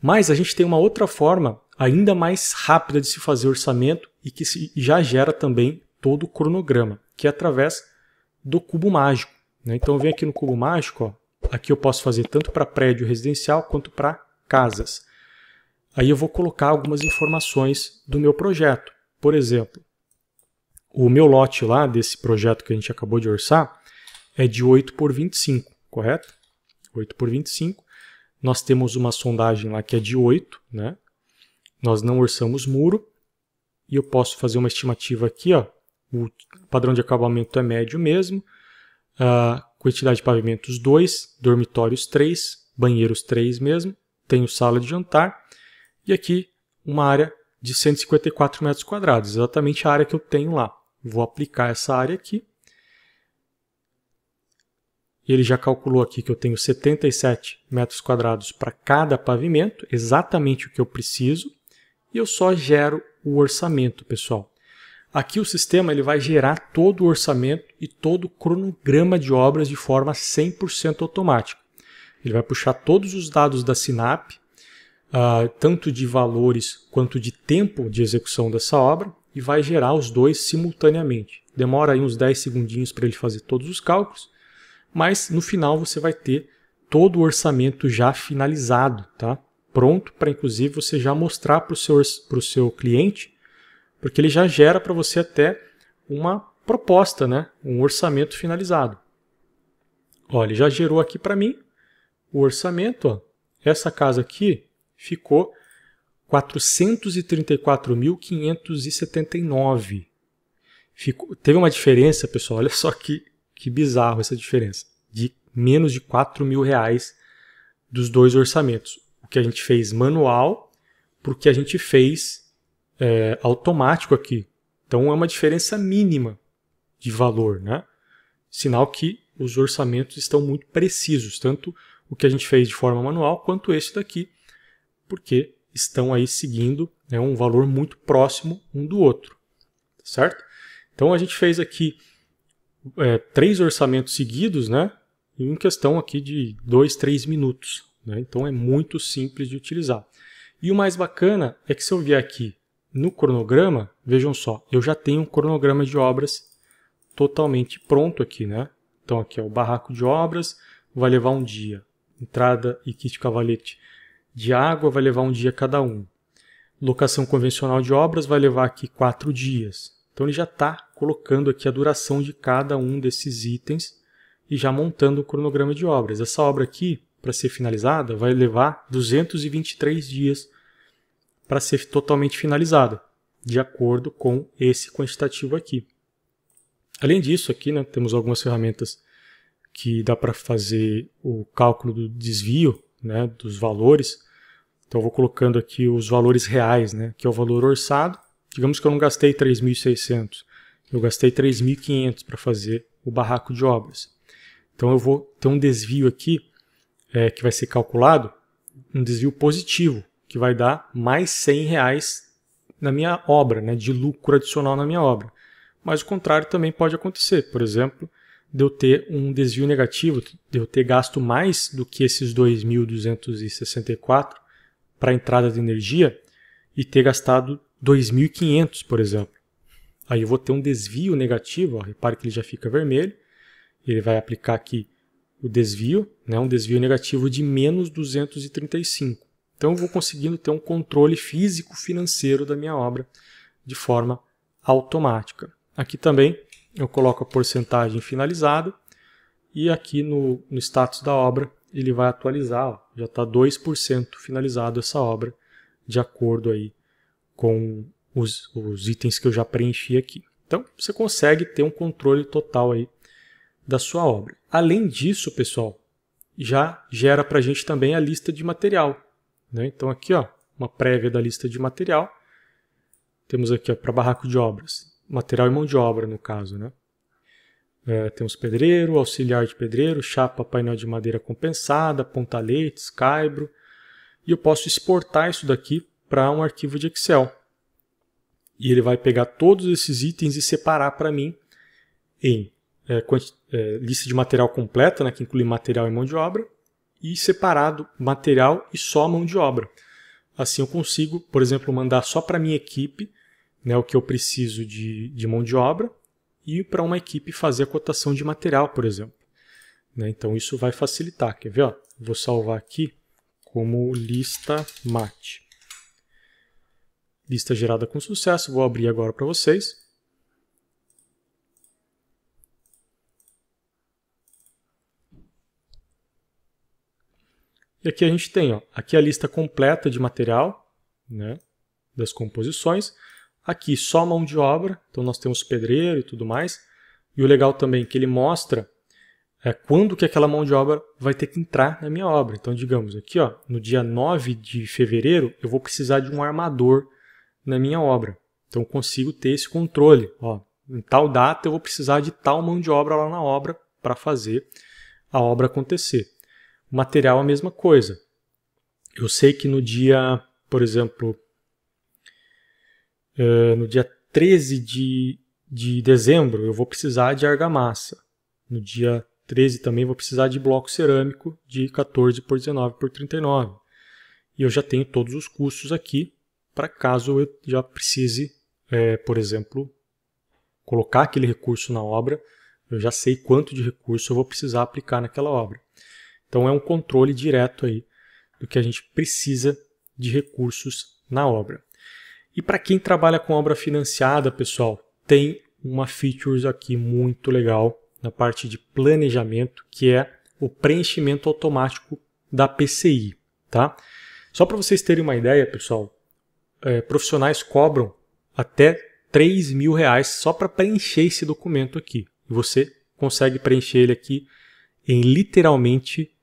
A: Mas a gente tem uma outra forma ainda mais rápida de se fazer orçamento e que já gera também todo o cronograma, que é através do cubo mágico, né? Então eu venho aqui no cubo mágico, ó, aqui eu posso fazer tanto para prédio residencial quanto para casas. Aí eu vou colocar algumas informações do meu projeto. Por exemplo, o meu lote lá desse projeto que a gente acabou de orçar é de 8 por 25, correto? 8 por 25. Nós temos uma sondagem lá que é de 8, né? Nós não orçamos muro. E eu posso fazer uma estimativa aqui, ó. O padrão de acabamento é médio mesmo. A quantidade de pavimentos 2, dormitórios 3, banheiros 3 mesmo. Tenho sala de jantar. E aqui uma área de 154 metros quadrados, exatamente a área que eu tenho lá. Vou aplicar essa área aqui. Ele já calculou aqui que eu tenho 77 metros quadrados para cada pavimento, exatamente o que eu preciso. E eu só gero o orçamento, pessoal. Aqui o sistema ele vai gerar todo o orçamento e todo o cronograma de obras de forma 100% automática. Ele vai puxar todos os dados da Sinap, tanto de valores quanto de tempo de execução dessa obra, e vai gerar os dois simultaneamente. Demora aí uns 10 segundinhos para ele fazer todos os cálculos, mas no final você vai ter todo o orçamento já finalizado, tá? Pronto para inclusive você já mostrar para o seu cliente, porque ele já gera para você até uma proposta, né? Um orçamento finalizado. Ó, ele já gerou aqui para mim o orçamento. Ó. Essa casa aqui ficou 434.579. Teve uma diferença, pessoal, olha só que bizarro essa diferença, de menos de R$4.000 dos dois orçamentos. O que a gente fez manual para o que a gente fez automático aqui. Então é uma diferença mínima de valor, né? Sinal que os orçamentos estão muito precisos, tanto o que a gente fez de forma manual quanto esse daqui, porque estão aí seguindo um valor muito próximo um do outro, certo? Então a gente fez aqui 3 orçamentos seguidos, né? Em questão aqui de 2, 3 minutos, né? Então é muito simples de utilizar. E o mais bacana é que se eu vier aqui no cronograma, vejam só, eu já tenho um cronograma de obras totalmente pronto aqui, né? Então aqui é o barraco de obras, vai levar um dia. Entrada e kit cavalete de água vai levar um dia cada um. Locação convencional de obras vai levar aqui 4 dias. Então ele já está colocando aqui a duração de cada um desses itens e já montando o cronograma de obras. Essa obra aqui, para ser finalizada, vai levar 223 dias para ser totalmente finalizada, de acordo com esse quantitativo aqui. Além disso, aqui né, temos algumas ferramentas que dá para fazer o cálculo do desvio, né, dos valores. Então eu vou colocando aqui os valores reais, né, que é o valor orçado. Digamos que eu não gastei 3.600, eu gastei 3.500 para fazer o barraco de obras. Então eu vou ter um desvio aqui que vai ser calculado, um desvio positivo, que vai dar mais R$100 na minha obra, né, de lucro adicional na minha obra. Mas o contrário também pode acontecer. Por exemplo, de eu ter um desvio negativo, de eu ter gasto mais do que esses 2.264 para a entrada de energia e ter gastado 2.500, por exemplo. Aí eu vou ter um desvio negativo, ó, repare que ele já fica vermelho. Ele vai aplicar aqui o desvio, né, um desvio negativo de menos 235. Então eu vou conseguindo ter um controle físico-financeiro da minha obra de forma automática. Aqui também eu coloco a porcentagem finalizada e aqui no status da obra ele vai atualizar, ó, já está 2% finalizado essa obra, de acordo aí com os itens que eu já preenchi aqui. Então você consegue ter um controle total aí da sua obra. Além disso, pessoal, já gera para a gente também a lista de material. Né? Então aqui ó, uma prévia da lista de material. Temos aqui para barraco de obras, material e mão de obra no caso. Né? Temos pedreiro, auxiliar de pedreiro, chapa, painel de madeira compensada, ponta-leite, caibro. E eu posso exportar isso daqui para um arquivo de Excel. E ele vai pegar todos esses itens e separar para mim em lista de material completa, né, que inclui material e mão de obra, e separado material e só mão de obra. Assim eu consigo, por exemplo, mandar só para a minha equipe, né, o que eu preciso de mão de obra, e para uma equipe fazer a cotação de material, por exemplo. Né, então isso vai facilitar. Quer ver? Ó? Vou salvar aqui como lista mate. Lista gerada com sucesso. Vou abrir agora para vocês. E aqui a gente tem, ó, aqui a lista completa de material, né, das composições. Aqui só mão de obra, então nós temos pedreiro e tudo mais. E o legal também é que ele mostra quando que aquela mão de obra vai ter que entrar na minha obra. Então, digamos, aqui ó, no dia 9 de fevereiro eu vou precisar de um armador na minha obra. Então eu consigo ter esse controle. Ó, em tal data eu vou precisar de tal mão de obra lá na obra para fazer a obra acontecer. O material a mesma coisa. Eu sei que no dia, por exemplo, no dia 13 de dezembro eu vou precisar de argamassa. No dia 13 também vou precisar de bloco cerâmico de 14 por 19 por 39. E eu já tenho todos os custos aqui para caso eu já precise, por exemplo, colocar aquele recurso na obra, eu já sei quanto de recurso eu vou precisar aplicar naquela obra. Então é um controle direto aí do que a gente precisa de recursos na obra. E para quem trabalha com obra financiada, pessoal, tem uma feature aqui muito legal na parte de planejamento, que é o preenchimento automático da PCI. Tá? Só para vocês terem uma ideia, pessoal, profissionais cobram até R$3.000 só para preencher esse documento aqui. E você consegue preencher ele aqui em literalmente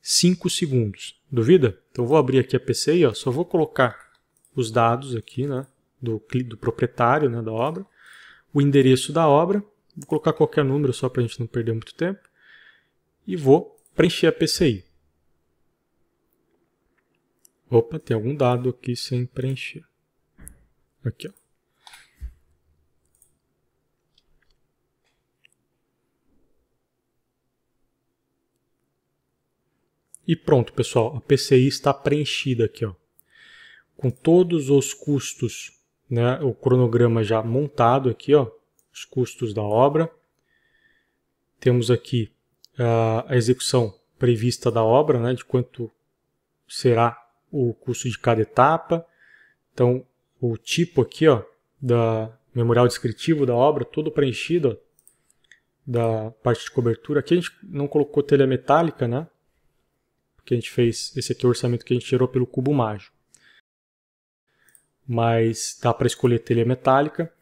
A: 5 segundos. Duvida? Então vou abrir aqui a PCI, ó, só vou colocar os dados aqui, né, do proprietário, né, da obra, o endereço da obra, vou colocar qualquer número só para a gente não perder muito tempo, e vou preencher a PCI. Opa, tem algum dado aqui sem preencher. Aqui, ó. E pronto, pessoal, a PCI está preenchida aqui, ó, com todos os custos, né, o cronograma já montado aqui, ó, os custos da obra. Temos aqui a execução prevista da obra, né, de quanto será o custo de cada etapa. Então, o tipo aqui, ó, da memorial descritivo da obra, todo preenchido, ó, da parte de cobertura. Aqui a gente não colocou telha metálica, né? Que a gente fez, esse aqui é o orçamento que a gente tirou pelo cubo mágico. Mas dá para escolher telha metálica,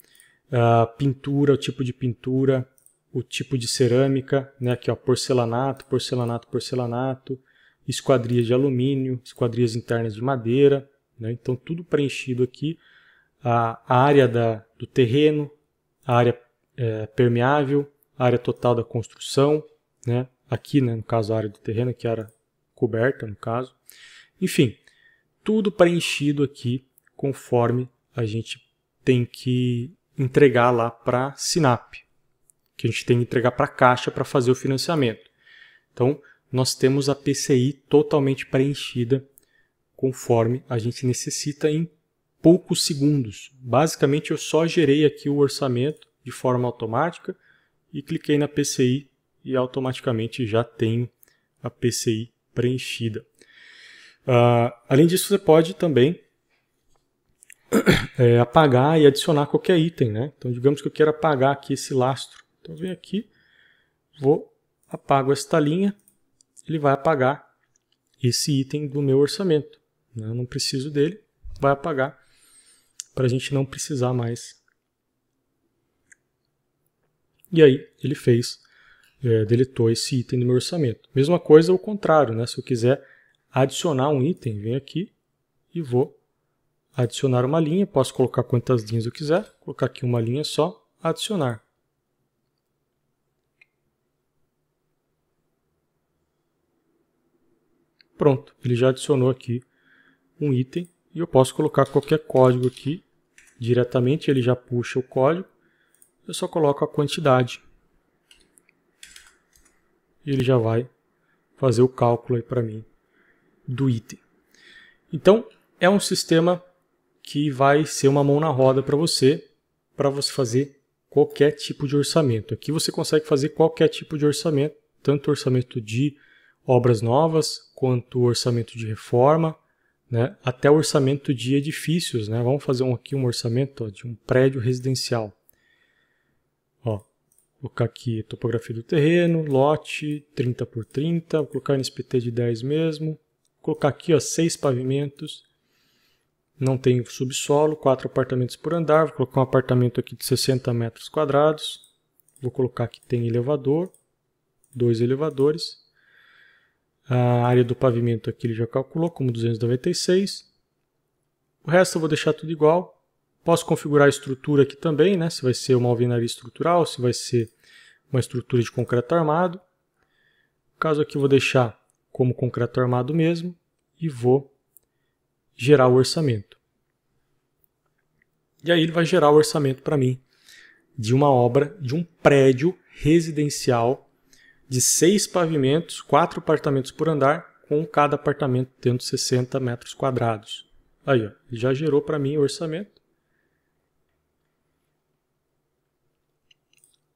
A: pintura, o tipo de pintura, o tipo de cerâmica, né? Aqui ó, porcelanato, porcelanato, porcelanato, esquadrias de alumínio, esquadrias internas de madeira, né? Então tudo preenchido aqui. A área do terreno, a área permeável, a área total da construção, né? Aqui, né, no caso a área do terreno, que era coberta, no caso. Enfim, tudo preenchido aqui conforme a gente tem que entregar lá para a Sinap, que a gente tem que entregar para a Caixa para fazer o financiamento. Então, nós temos a PCI totalmente preenchida conforme a gente necessita em poucos segundos. Basicamente, eu só gerei aqui o orçamento de forma automática e cliquei na PCI e automaticamente já tenho a PCI preenchida. Além disso, você pode também apagar e adicionar qualquer item, né? Então, digamos que eu quero apagar aqui esse lastro. Então, eu venho aqui, apago esta linha, ele vai apagar esse item do meu orçamento. Né? Eu não preciso dele, vai apagar, para a gente não precisar mais. E aí, ele deletou esse item do meu orçamento. Mesma coisa ao contrário, né? Se eu quiser adicionar um item, venho aqui e vou adicionar uma linha. Posso colocar quantas linhas eu quiser. Vou colocar aqui uma linha só, adicionar. Pronto, ele já adicionou aqui um item e eu posso colocar qualquer código aqui diretamente, ele já puxa o código. Eu só coloco a quantidade e ele já vai fazer o cálculo aí para mim do item. Então, é um sistema que vai ser uma mão na roda para você fazer qualquer tipo de orçamento. Aqui você consegue fazer qualquer tipo de orçamento, tanto orçamento de obras novas, quanto orçamento de reforma, né, até orçamento de edifícios. Né? Vamos fazer aqui um orçamento de um prédio residencial. Ó, vou colocar aqui topografia do terreno, lote 30 por 30, vou colocar NSPT de 10 mesmo, vou colocar aqui ó, 6 pavimentos, não tem subsolo, 4 apartamentos por andar, vou colocar um apartamento aqui de 60 metros quadrados, vou colocar que tem elevador, 2 elevadores, a área do pavimento aqui ele já calculou como 296, o resto eu vou deixar tudo igual. Posso configurar a estrutura aqui também, né? Se vai ser uma alvenaria estrutural, se vai ser uma estrutura de concreto armado. No caso aqui eu vou deixar como concreto armado mesmo e vou gerar o orçamento. E aí ele vai gerar o orçamento para mim de uma obra, de um prédio residencial de 6 pavimentos, 4 apartamentos por andar, com cada apartamento tendo 60 metros quadrados. Aí, ó, ele já gerou para mim o orçamento.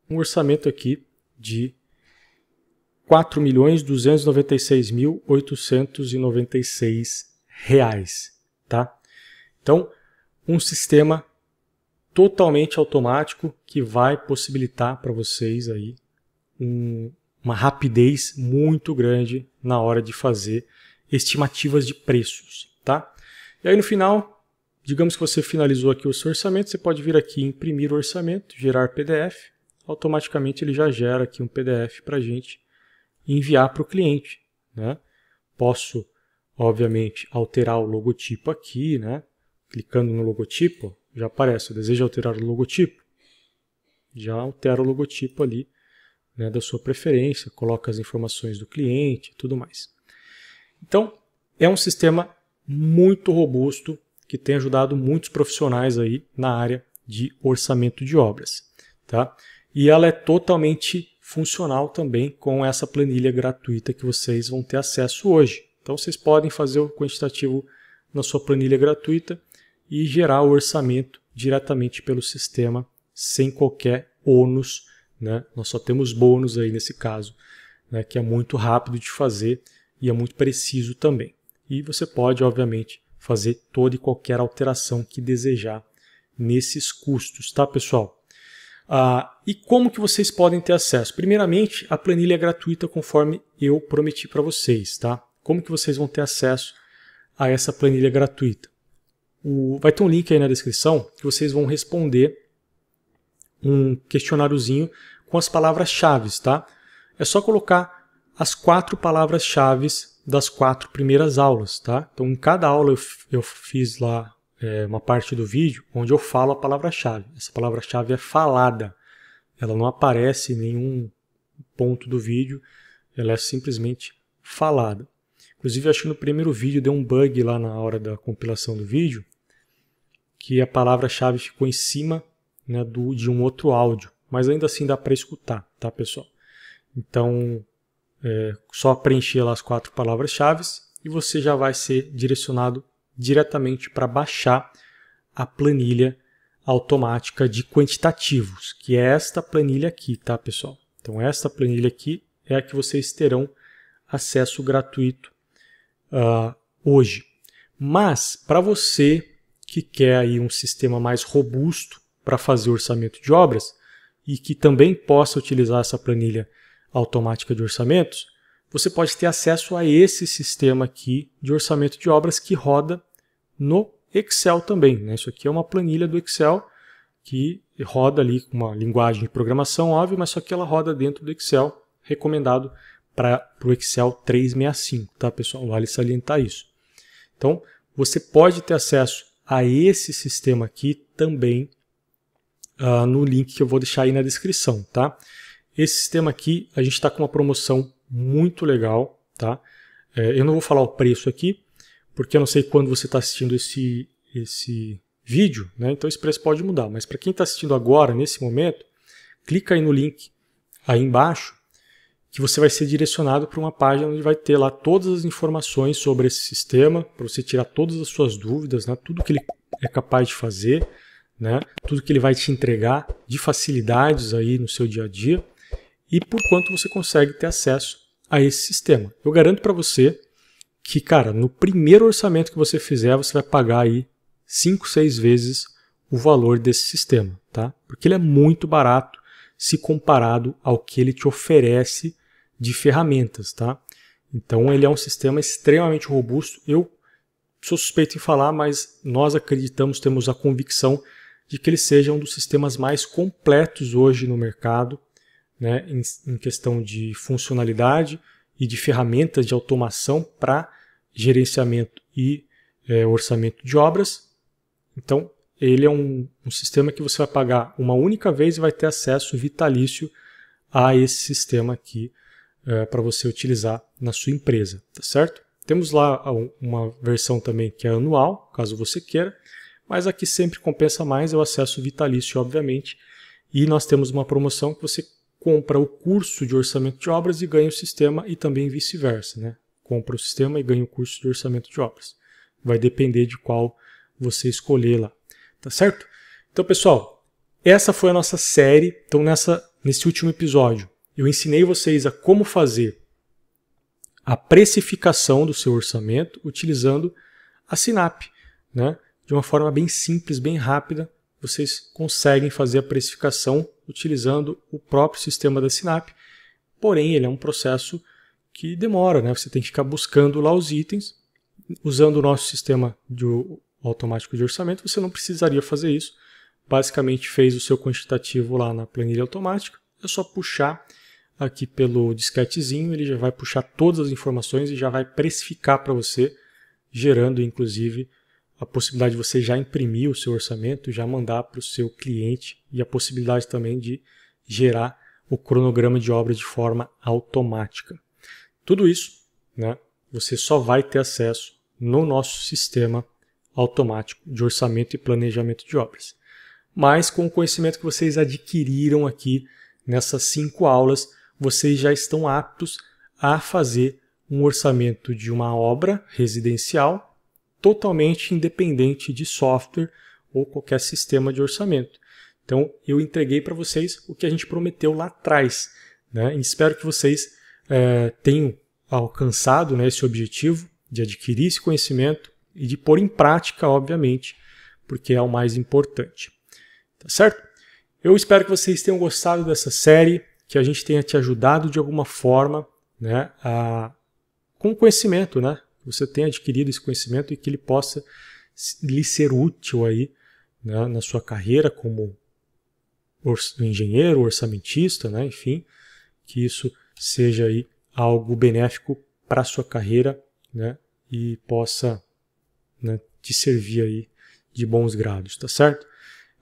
A: Um orçamento aqui de R$ 4.296.896, tá? Então, um sistema totalmente automático que vai possibilitar para vocês aí uma rapidez muito grande na hora de fazer estimativas de preços, tá? E aí no final, digamos que você finalizou aqui o seu orçamento, você pode vir aqui imprimir o orçamento, gerar PDF, automaticamente ele já gera aqui um PDF para a gente enviar para o cliente, né? Posso, obviamente, alterar o logotipo aqui, né? Clicando no logotipo, já aparece, eu desejo alterar o logotipo, já altera o logotipo ali, né, da sua preferência, coloca as informações do cliente e tudo mais. Então, é um sistema muito robusto que tem ajudado muitos profissionais aí na área de orçamento de obras, tá? E ela é totalmente funcional também com essa planilha gratuita que vocês vão ter acesso hoje. Então vocês podem fazer o quantitativo na sua planilha gratuita e gerar o orçamento diretamente pelo sistema sem qualquer ônus, né? Nós só temos bônus aí nesse caso, né? Que é muito rápido de fazer e é muito preciso também. E você pode, obviamente, fazer toda e qualquer alteração que desejar nesses custos, tá, pessoal? E como que vocês podem ter acesso? Primeiramente, a planilha é gratuita conforme eu prometi para vocês, tá? Como que vocês vão ter acesso a essa planilha gratuita? Vai ter um link aí na descrição que vocês vão responder um questionáriozinho com as palavras-chave, tá? É só colocar as 4 palavras-chave das 4 primeiras aulas, tá? Então, em cada aula eu fiz lá uma parte do vídeo onde eu falo a palavra-chave. Essa palavra-chave é falada. Ela não aparece em nenhum ponto do vídeo, ela é simplesmente falada. Inclusive, acho que no primeiro vídeo deu um bug lá na hora da compilação do vídeo, que a palavra-chave ficou em cima, né, de um outro áudio. Mas ainda assim dá para escutar, tá, pessoal? Então, só preencher lá as 4 palavras-chave e você já vai ser direcionado diretamente para baixar a planilha automática de quantitativos, que é esta planilha aqui, tá, pessoal? Então, esta planilha aqui é a que vocês terão acesso gratuito hoje. Mas, para você que quer aí um sistema mais robusto para fazer orçamento de obras e que também possa utilizar essa planilha automática de orçamentos, você pode ter acesso a esse sistema aqui de orçamento de obras que roda no Excel também, né? Isso aqui é uma planilha do Excel que roda ali com uma linguagem de programação, óbvio, mas só que ela roda dentro do Excel, recomendado para o Excel 365, tá, pessoal? Vale salientar isso. Então, você pode ter acesso a esse sistema aqui também no link que eu vou deixar aí na descrição, tá? Esse sistema aqui, a gente está com uma promoção muito legal, tá? Eu não vou falar o preço aqui, porque eu não sei quando você está assistindo esse vídeo, né? Então esse preço pode mudar. Mas para quem está assistindo agora, nesse momento, clica aí no link aí embaixo, que você vai ser direcionado para uma página onde vai ter lá todas as informações sobre esse sistema, para você tirar todas as suas dúvidas, né? Tudo que ele é capaz de fazer, né? Tudo que ele vai te entregar de facilidades aí no seu dia a dia e por quanto você consegue ter acesso a esse sistema. Eu garanto para você que, cara, no primeiro orçamento que você fizer, você vai pagar aí 5, 6 vezes o valor desse sistema, tá? Porque ele é muito barato se comparado ao que ele te oferece de ferramentas, tá? Então ele é um sistema extremamente robusto. Eu sou suspeito em falar, mas nós acreditamos, temos a convicção de que ele seja um dos sistemas mais completos hoje no mercado, né, em questão de funcionalidade e de ferramentas de automação para gerenciamento e orçamento de obras. Então, ele é um sistema que você vai pagar uma única vez e vai ter acesso vitalício a esse sistema aqui para você utilizar na sua empresa, tá certo? Temos lá uma versão também que é anual, caso você queira, mas aqui sempre compensa mais é o acesso vitalício, obviamente, e nós temos uma promoção que você compra o curso de orçamento de obras e ganha o sistema e também vice-versa, né? Compra o sistema e ganha o curso de orçamento de obras. Vai depender de qual você escolher lá, tá certo? Então, pessoal, essa foi a nossa série. Então, nesse último episódio, eu ensinei vocês a como fazer a precificação do seu orçamento utilizando a Sinap, né? De uma forma bem simples, bem rápida, vocês conseguem fazer a precificação utilizando o próprio sistema da Sinap, porém ele é um processo que demora, né? Você tem que ficar buscando lá os itens. Usando o nosso sistema automático de orçamento, você não precisaria fazer isso. Basicamente fez o seu quantitativo lá na planilha automática, é só puxar aqui pelo disquetezinho, ele já vai puxar todas as informações e já vai precificar para você, gerando inclusive a possibilidade de você já imprimir o seu orçamento, já mandar para o seu cliente e a possibilidade também de gerar o cronograma de obra de forma automática. Tudo isso, né, você só vai ter acesso no nosso sistema automático de orçamento e planejamento de obras. Mas com o conhecimento que vocês adquiriram aqui nessas 5 aulas, vocês já estão aptos a fazer um orçamento de uma obra residencial totalmente independente de software ou qualquer sistema de orçamento. Então, eu entreguei para vocês o que a gente prometeu lá atrás, né? E espero que vocês tenham alcançado, né, esse objetivo de adquirir esse conhecimento e de pôr em prática, obviamente, porque é o mais importante. Tá certo? Eu espero que vocês tenham gostado dessa série, que a gente tenha te ajudado de alguma forma, né, com conhecimento, né? Você tenha adquirido esse conhecimento e que ele possa lhe ser útil aí, né, na sua carreira como engenheiro, orçamentista, né, enfim, que isso seja aí algo benéfico para a sua carreira, né, e possa, né, te servir aí de bons grados, tá certo?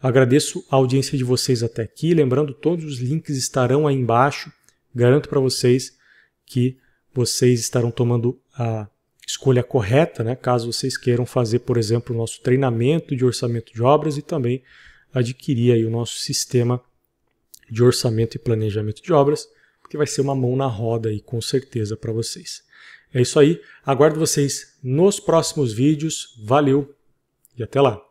A: Agradeço a audiência de vocês até aqui, lembrando, todos os links estarão aí embaixo, garanto para vocês que vocês estarão tomando a escolha correta, né, caso vocês queiram fazer, por exemplo, o nosso treinamento de orçamento de obras e também adquirir aí o nosso sistema de orçamento e planejamento de obras, porque vai ser uma mão na roda aí, com certeza, para vocês. É isso aí, aguardo vocês nos próximos vídeos, valeu e até lá!